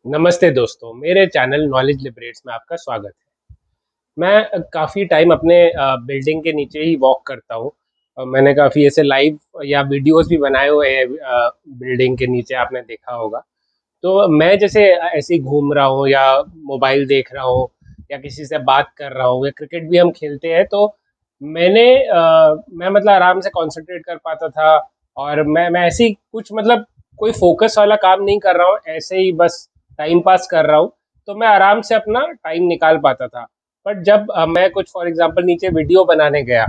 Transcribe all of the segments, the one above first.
नमस्ते दोस्तों, मेरे चैनल नॉलेज लिबरेट्स में आपका स्वागत है। मैं काफ़ी टाइम अपने बिल्डिंग के नीचे ही वॉक करता हूँ। मैंने काफ़ी ऐसे लाइव या वीडियोस भी बनाए हुए हैं बिल्डिंग के नीचे, आपने देखा होगा। तो मैं जैसे ऐसे ही घूम रहा हूँ या मोबाइल देख रहा हूँ या किसी से बात कर रहा हूँ या क्रिकेट भी हम खेलते हैं, तो मैं मतलब आराम से कंसंट्रेट कर पाता था। और मैं ऐसे ही कुछ मतलब कोई फोकस वाला काम नहीं कर रहा हूँ, ऐसे ही बस टाइम पास कर रहा हूँ। तो मैं आराम से अपना टाइम निकाल पाता था। बट जब मैं कुछ फॉर एग्जांपल नीचे वीडियो बनाने गया,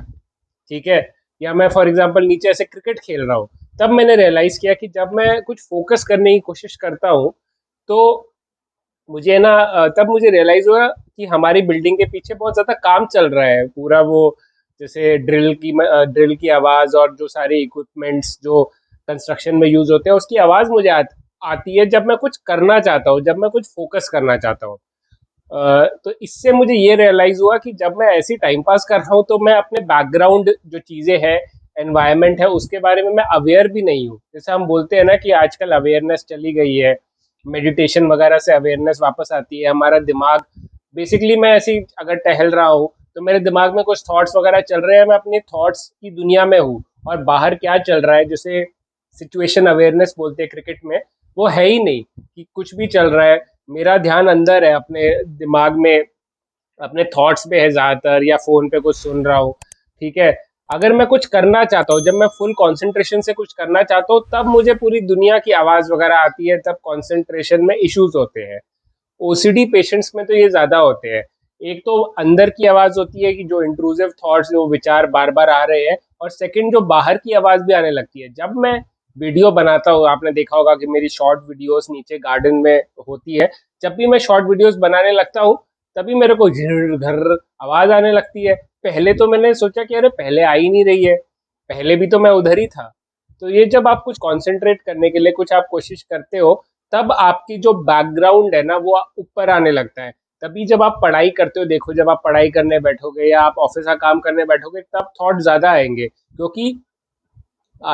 ठीक है, या मैं फॉर एग्जांपल नीचे ऐसे क्रिकेट खेल रहा हूँ, तब मैंने रियलाइज किया कि जब मैं कुछ फोकस करने की कोशिश करता हूँ, तो मुझे ना तब मुझे रियलाइज हुआ कि हमारी बिल्डिंग के पीछे बहुत ज्यादा काम चल रहा है। पूरा वो जैसे ड्रिल की आवाज और जो सारे इक्विपमेंट्स जो कंस्ट्रक्शन में यूज होते हैं, उसकी आवाज मुझे आती है जब मैं कुछ करना चाहता हूँ, जब मैं कुछ फोकस करना चाहता हूँ। तो इससे मुझे ये रियलाइज हुआ कि जब मैं ऐसी टाइम पास कर रहा हूँ, तो मैं अपने बैकग्राउंड जो चीजें हैं, एनवायरनमेंट है, उसके बारे में मैं अवेयर भी नहीं हूँ। जैसे हम बोलते हैं ना कि आजकल अवेयरनेस चली गई है, मेडिटेशन वगैरह से अवेयरनेस वापस आती है, हमारा दिमाग बेसिकली, मैं ऐसे ही अगर टहल रहा हूँ तो मेरे दिमाग में कुछ थॉट्स वगैरह चल रहे हैं, मैं अपने थॉट्स की दुनिया में हूँ। और बाहर क्या चल रहा है, जैसे सिचुएशन अवेयरनेस बोलते हैं क्रिकेट में, वो है ही नहीं कि कुछ भी चल रहा है। मेरा ध्यान अंदर है, अपने दिमाग में, अपने थॉट्स पे है ज्यादातर, या फोन पे कुछ सुन रहा हूँ। ठीक है। अगर मैं कुछ करना चाहता हूँ, जब मैं फुल कंसंट्रेशन से कुछ करना चाहता हूँ, तब मुझे पूरी दुनिया की आवाज वगैरह आती है, तब कंसंट्रेशन में इश्यूज होते हैं। ओसीडी पेशेंट्स में तो ये ज्यादा होते हैं। एक तो अंदर की आवाज होती है कि जो इंट्रूसिव थॉट्स, जो विचार बार बार आ रहे हैं, और सेकंड जो बाहर की आवाज भी आने लगती है। जब मैं वीडियो बनाता हूँ, आपने देखा होगा कि मेरी शॉर्ट वीडियोस नीचे गार्डन में होती है। जब भी मैं शॉर्ट वीडियोस बनाने लगता हूँ, तभी मेरे को झिर घर आवाज आने लगती है। पहले तो मैंने सोचा कि अरे पहले आ ही नहीं रही है, पहले भी तो मैं उधर ही था। तो ये जब आप कुछ कंसंट्रेट करने के लिए कुछ आप कोशिश करते हो, तब आपकी जो बैकग्राउंड है ना, वो ऊपर आने लगता है। तभी जब आप पढ़ाई करते हो, देखो जब आप पढ़ाई करने बैठोगे या आप ऑफिस का काम करने बैठोगे, तब थॉट ज्यादा आएंगे, क्योंकि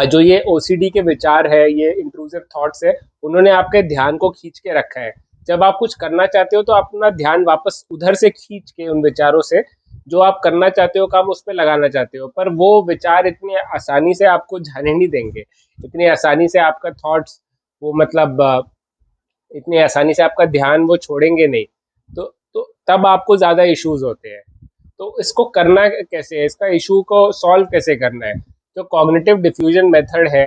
जो ये ओसीडी के विचार है, ये इंट्रूसिव थॉट्स है, उन्होंने आपके ध्यान को खींच के रखा है। जब आप कुछ करना चाहते हो, तो आप अपना ध्यान वापस उधर से खींच के उन विचारों से, जो आप करना चाहते हो काम, उस पर लगाना चाहते हो, पर वो विचार इतनी आसानी से आपको जाने नहीं देंगे। इतनी आसानी से आपका थॉट्स, वो मतलब इतनी आसानी से आपका ध्यान वो छोड़ेंगे नहीं। तो तब आपको ज़्यादा इश्यूज होते हैं। तो इसको करना कैसे है, इसका इशू को सॉल्व कैसे करना है? जो कॉग्निटिव डिफ्यूजन मेथड है,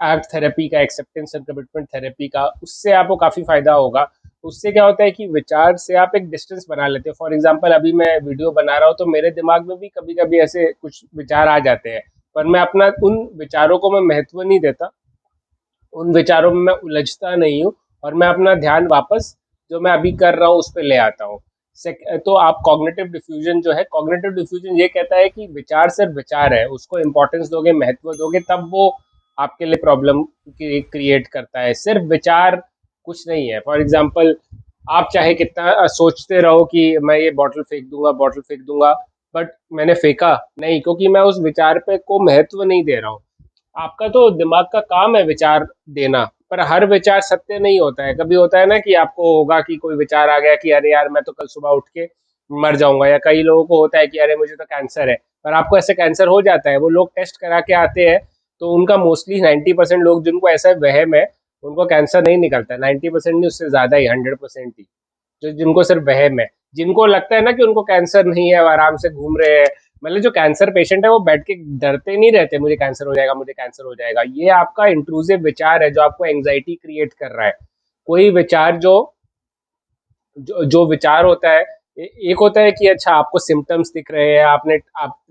आर्ट थेरेपी का, एक्सेप्टेंस एंड कमिटमेंट थेरेपी का, उससे आपको काफ़ी फायदा होगा। उससे क्या होता है कि विचार से आप एक डिस्टेंस बना लेते हो। फॉर एग्जांपल, अभी मैं वीडियो बना रहा हूँ, तो मेरे दिमाग में भी कभी कभी ऐसे कुछ विचार आ जाते हैं, पर मैं अपना उन विचारों को मैं महत्व नहीं देता, उन विचारों में मैं उलझता नहीं हूँ, और मैं अपना ध्यान वापस जो मैं अभी कर रहा हूँ उस पर ले आता हूँ। तो आप कॉग्निटिव डिफ्यूजन जो है, कॉग्निटिव डिफ्यूजन ये कहता है कि विचार सिर्फ विचार है, उसको इंपॉर्टेंस दोगे, महत्व दोगे, तब वो आपके लिए प्रॉब्लम क्रिएट करता है। सिर्फ विचार कुछ नहीं है। फॉर एग्जाम्पल, आप चाहे कितना सोचते रहो कि मैं ये बॉटल फेंक दूंगा, बॉटल फेंक दूंगा, बट मैंने फेंका नहीं, क्योंकि मैं उस विचार पे को महत्व नहीं दे रहा हूँ। आपका तो दिमाग का काम है विचार देना, पर हर विचार सत्य नहीं होता है। कभी होता है ना कि आपको होगा कि कोई विचार आ गया कि अरे यार, मैं तो कल सुबह उठ के मर जाऊंगा, या कई लोगों को होता है कि अरे मुझे तो कैंसर है, पर आपको ऐसे कैंसर हो जाता है। वो लोग टेस्ट करा के आते हैं, तो उनका मोस्टली 90% लोग जिनको ऐसा वहम है, उनको कैंसर नहीं निकलता। 90% नहीं, उससे ज्यादा ही, 100% ही, जो जिनको सिर्फ वहम है। जिनको लगता है ना कि उनको कैंसर नहीं है, वो आराम से घूम रहे हैं। मतलब जो कैंसर पेशेंट है, वो बैठ के डरते नहीं रहते, मुझे कैंसर हो जाएगा, मुझे कैंसर हो जाएगा। ये आपका इंट्रूसिव विचार है जो आपको एंग्जाइटी क्रिएट कर रहा है। कोई विचार जो विचार होता है, एक होता है कि अच्छा आपको सिम्टम्स दिख रहे हैं, आप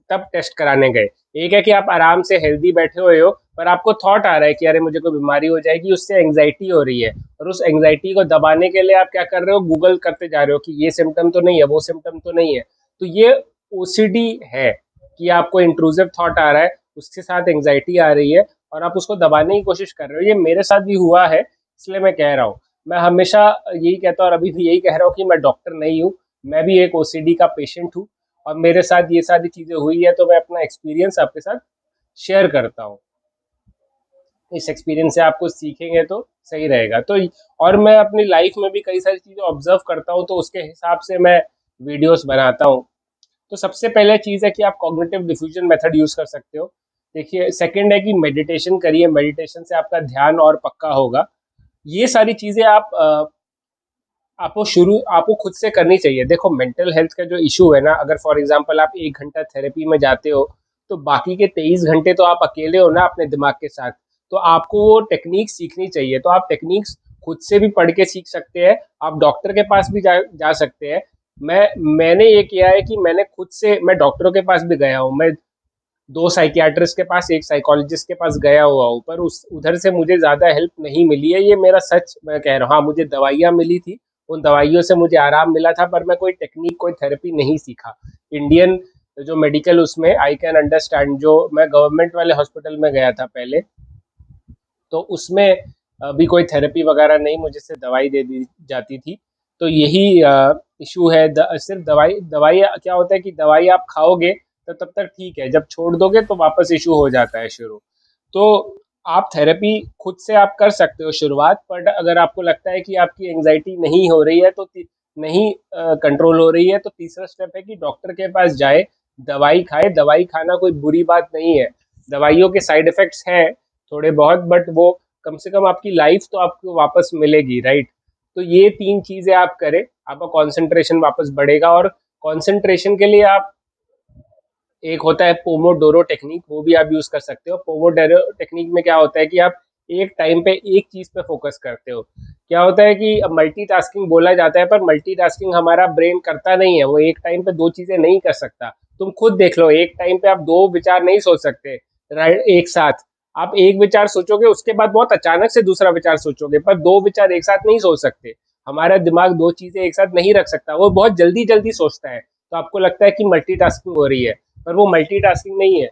तब टेस्ट कराने गए। एक है कि आप आराम से हेल्दी बैठे हुए हो, पर आपको थॉट आ रहा है कि अरे मुझे कोई बीमारी हो जाएगी, उससे एंग्जाइटी हो रही है, और उस एंग्जाइटी को दबाने के लिए आप क्या कर रहे हो, गूगल करते जा रहे हो कि ये सिम्टम तो नहीं है, वो सिम्टम तो नहीं है। तो ये ओसीडी है, कि आपको इंट्रूसिव थॉट आ रहा है, उसके साथ एंग्जाइटी आ रही है, और आप उसको दबाने की कोशिश कर रहे हो। ये मेरे साथ भी हुआ है, इसलिए मैं कह रहा हूँ। मैं हमेशा यही कहता हूँ, और अभी भी यही कह रहा हूँ कि मैं डॉक्टर नहीं हूँ, मैं भी एक ओसीडी का पेशेंट हूँ, और मेरे साथ ये सारी चीजें हुई है, तो मैं अपना एक्सपीरियंस आपके साथ शेयर करता हूँ। इस एक्सपीरियंस से आप कुछ सीखेंगे तो सही रहेगा। तो और मैं अपनी लाइफ में भी कई सारी चीज़ें ऑब्जर्व करता हूँ, तो उसके हिसाब से मैं वीडियोस बनाता हूँ। तो सबसे पहले चीज़ है कि आप कॉग्निटिव डिफ्यूजन मेथड यूज़ कर सकते हो। देखिए, सेकंड है कि मेडिटेशन करिए, मेडिटेशन से आपका ध्यान और पक्का होगा। ये सारी चीज़ें आपको खुद से करनी चाहिए। देखो, मेंटल हेल्थ का जो इशू है ना, अगर फॉर एग्जांपल आप 1 घंटा थेरेपी में जाते हो, तो बाकी के 23 घंटे तो आप अकेले हो ना अपने दिमाग के साथ। तो आपको वो टेक्निक सीखनी चाहिए। तो आप टेक्निक्स खुद से भी पढ़ के सीख सकते हैं, आप डॉक्टर के पास भी जा सकते हैं। मैंने ये किया है कि मैं डॉक्टरों के पास भी गया हूँ। मैं 2 साइकियाट्रिस्ट के पास, एक साइकोलॉजिस्ट के पास गया हुआ हूँ, पर उस उधर से मुझे ज़्यादा हेल्प नहीं मिली है, ये मेरा सच मैं कह रहा हूँ। हाँ, मुझे दवाइयाँ मिली थी, उन दवाइयों से मुझे आराम मिला था, पर मैं कोई टेक्निक, कोई थेरेपी नहीं सीखा। इंडियन जो मेडिकल, उसमें आई कैन अंडरस्टैंड, जो मैं गवर्नमेंट वाले हॉस्पिटल में गया था पहले, तो उसमें भी कोई थेरेपी वगैरह नहीं, मुझे सिर्फ दवाई दे दी जाती थी। तो यही इशू है। सिर्फ दवाई दवाई क्या होता है कि दवाई आप खाओगे तो तब तक ठीक है, जब छोड़ दोगे तो वापस इशू हो जाता है शुरू। तो आप थेरेपी खुद से आप कर सकते हो शुरुआत, बट अगर आपको लगता है कि आपकी एंजाइटी नहीं हो रही है, तो नहीं कंट्रोल हो रही है, तो तीसरा स्टेप है कि डॉक्टर के पास जाए, दवाई खाए। दवाई खाना कोई बुरी बात नहीं है, दवाइयों के साइड इफेक्ट्स हैं थोड़े बहुत, बट वो कम से कम आपकी लाइफ तो आपको वापस मिलेगी, राइट? तो ये 3 चीजें आप करें, आपका कंसंट्रेशन वापस बढ़ेगा। और कंसंट्रेशन के लिए आप, एक होता है पोमोडोरो टेक्निक, वो भी आप यूज कर सकते हो। पोमोडोरो टेक्निक में क्या होता है कि आप एक टाइम पे एक चीज पे फोकस करते हो। क्या होता है कि मल्टीटास्किंग बोला जाता है, पर मल्टीटास्किंग हमारा ब्रेन करता नहीं है, वो एक टाइम पे 2 चीजें नहीं कर सकता। तुम खुद देख लो, एक टाइम पे आप 2 विचार नहीं सोच सकते, राइट? एक साथ आप एक विचार सोचोगे, उसके बाद बहुत अचानक से दूसरा विचार सोचोगे, पर 2 विचार एक साथ नहीं सोच सकते। हमारा दिमाग 2 चीजें एक साथ नहीं रख सकता, वो बहुत जल्दी जल्दी सोचता है। तो आपको लगता है कि मल्टीटास्किंग हो रही है, पर वो मल्टीटास्किंग नहीं है।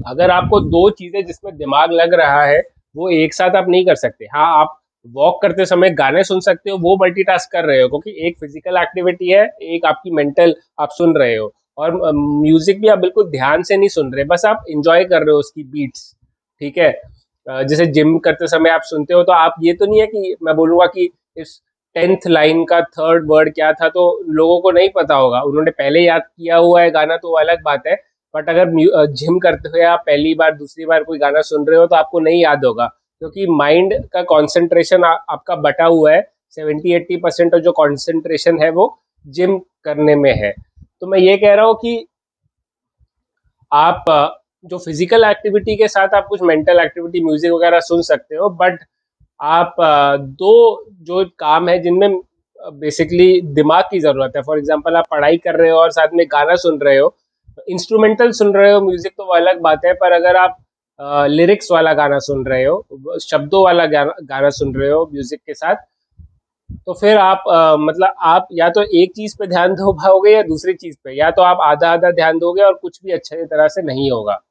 अगर आपको 2 चीजें जिसमें दिमाग लग रहा है, वो एक साथ आप नहीं कर सकते। हाँ, आप वॉक करते समय गाने सुन सकते हो, वो मल्टीटास्क कर रहे हो, क्योंकि एक फिजिकल एक्टिविटी है, एक आपकी मेंटल आप सुन रहे हो। और म्यूजिक भी आप बिल्कुल ध्यान से नहीं सुन रहे, बस आप इंजॉय कर रहे हो उसकी बीट्स, ठीक है? जैसे जिम करते समय आप सुनते हो, तो आप, ये तो नहीं है कि मैं बोलूंगा कि इस 10th लाइन का थर्ड वर्ड क्या था, तो लोगों को नहीं पता होगा, उन्होंने पहले याद किया हुआ है गाना, तो वो अलग बात है। बट अगर जिम करते हुए आप पहली बार दूसरी बार कोई गाना सुन रहे हो, तो आपको नहीं याद होगा, क्योंकि माइंड का कंसंट्रेशन आपका बटा हुआ है। 70-80% जो कंसंट्रेशन है वो जिम करने में है। तो मैं ये कह रहा हूँ कि आप जो फिजिकल एक्टिविटी के साथ आप कुछ मेंटल एक्टिविटी, म्यूजिक वगैरह सुन सकते हो, बट आप दो जो काम है जिनमें बेसिकली दिमाग की जरूरत है, फॉर एग्जांपल आप पढ़ाई कर रहे हो और साथ में गाना सुन रहे हो, इंस्ट्रूमेंटल सुन रहे हो म्यूजिक, तो वो अलग बात है। पर अगर आप लिरिक्स वाला गाना सुन रहे हो, शब्दों वाला गाना सुन रहे हो म्यूजिक के साथ, तो फिर आप मतलब आप या तो एक चीज पे ध्यान दो पाओगे या दूसरी चीज पे, या तो आप आधा आधा ध्यान दोगे और कुछ भी अच्छे तरह से नहीं होगा।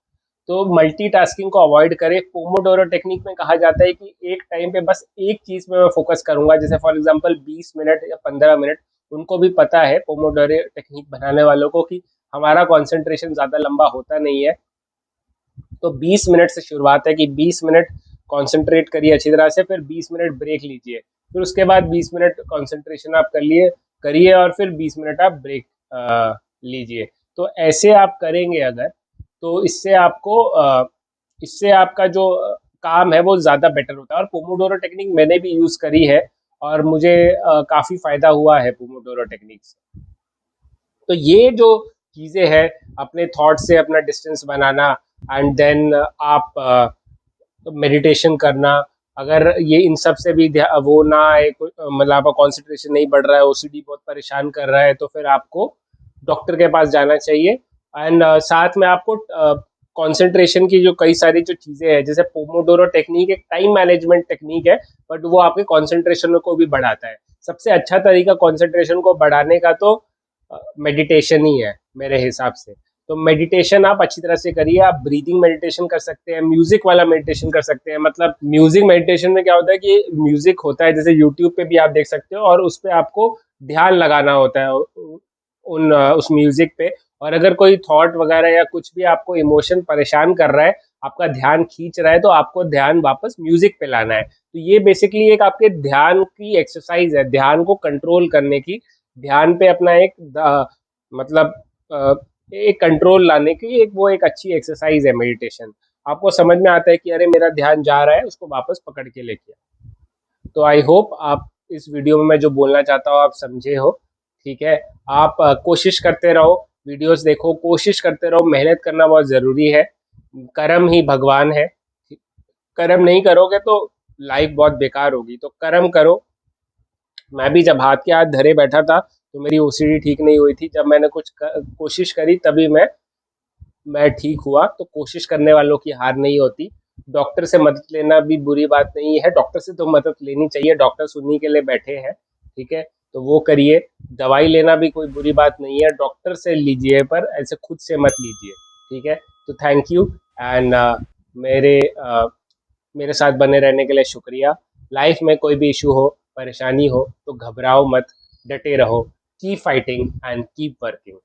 तो मल्टीटास्किंग को अवॉइड करें। पोमोडोरो टेक्निक में कहा जाता है कि एक टाइम पे बस एक चीज में मैं फोकस करूंगा, जैसे फॉर एग्जांपल 20 मिनट या 15 मिनट। उनको भी पता है पोमोडोरो टेक्निक बनाने वालों को कि हमारा कंसंट्रेशन ज्यादा लंबा होता नहीं है, तो 20 मिनट से शुरुआत है कि 20 मिनट कंसंट्रेट करिए अच्छी तरह से, फिर 20 मिनट ब्रेक लीजिए, फिर उसके बाद 20 मिनट कंसंट्रेशन आप कर लिए करिए, और फिर 20 मिनट आप ब्रेक लीजिए। तो ऐसे आप करेंगे अगर, तो इससे आपका जो काम है वो ज़्यादा बेटर होता है। और पोमोडोरो टेक्निक मैंने भी यूज़ करी है, और मुझे काफ़ी फ़ायदा हुआ है पोमोडोरो टेक्निक से। तो ये जो चीज़ें हैं, अपने थॉट से अपना डिस्टेंस बनाना, एंड देन आप मेडिटेशन करना, अगर ये इन सब से भी वो ना आए, मतलब आपका कॉन्सेंट्रेशन नहीं बढ़ रहा है, ओसीडी बहुत परेशान कर रहा है, तो फिर आपको डॉक्टर के पास जाना चाहिए। एंड साथ में आपको कंसंट्रेशन की जो कई सारी जो चीज़ें हैं, जैसे पोमोडोरो टेक्निक एक टाइम मैनेजमेंट टेक्निक है, बट वो आपके कंसंट्रेशन को भी बढ़ाता है। सबसे अच्छा तरीका कंसंट्रेशन को बढ़ाने का तो मेडिटेशन ही है मेरे हिसाब से। तो मेडिटेशन आप अच्छी तरह से करिए, आप ब्रीदिंग मेडिटेशन कर सकते हैं, म्यूजिक वाला मेडिटेशन कर सकते हैं। मतलब म्यूजिक मेडिटेशन में क्या होता है कि म्यूजिक होता है, जैसे यूट्यूब पे भी आप देख सकते हो, और उस पर आपको ध्यान लगाना होता है, उस म्यूजिक पे। और अगर कोई थॉट वगैरह या कुछ भी आपको इमोशन परेशान कर रहा है, आपका ध्यान खींच रहा है, तो आपको ध्यान वापस म्यूजिक पे लाना है। तो ये बेसिकली एक आपके ध्यान की एक्सरसाइज है, ध्यान को कंट्रोल करने की, ध्यान पे अपना एक मतलब अ, एक कंट्रोल लाने की एक वो एक अच्छी एक्सरसाइज है मेडिटेशन। आपको समझ में आता है कि अरे मेरा ध्यान जा रहा है, उसको वापस पकड़ के लेके आओ। तो आई होप आप इस वीडियो में मैं जो बोलना चाहता हूँ आप समझे हो। ठीक है, आप कोशिश करते रहो, वीडियोस देखो, कोशिश करते रहो, मेहनत करना बहुत ज़रूरी है। कर्म ही भगवान है। कर्म नहीं करोगे तो लाइफ बहुत बेकार होगी, तो कर्म करो। मैं भी जब हाथ के हाथ धरे बैठा था तो मेरी ओसीडी ठीक नहीं हुई थी, जब मैंने कुछ कोशिश करी तभी मैं ठीक हुआ। तो कोशिश करने वालों की हार नहीं होती। डॉक्टर से मदद लेना भी बुरी बात नहीं है, डॉक्टर से तो मदद लेनी चाहिए, डॉक्टर सुनने के लिए बैठे हैं। ठीक है, तो वो करिए। दवाई लेना भी कोई बुरी बात नहीं है, डॉक्टर से लीजिए, पर ऐसे खुद से मत लीजिए। ठीक है, तो थैंक यू। एंड मेरे मेरे साथ बने रहने के लिए शुक्रिया। लाइफ में कोई भी इशू हो, परेशानी हो, तो घबराओ मत, डटे रहो, keep fighting and keep working.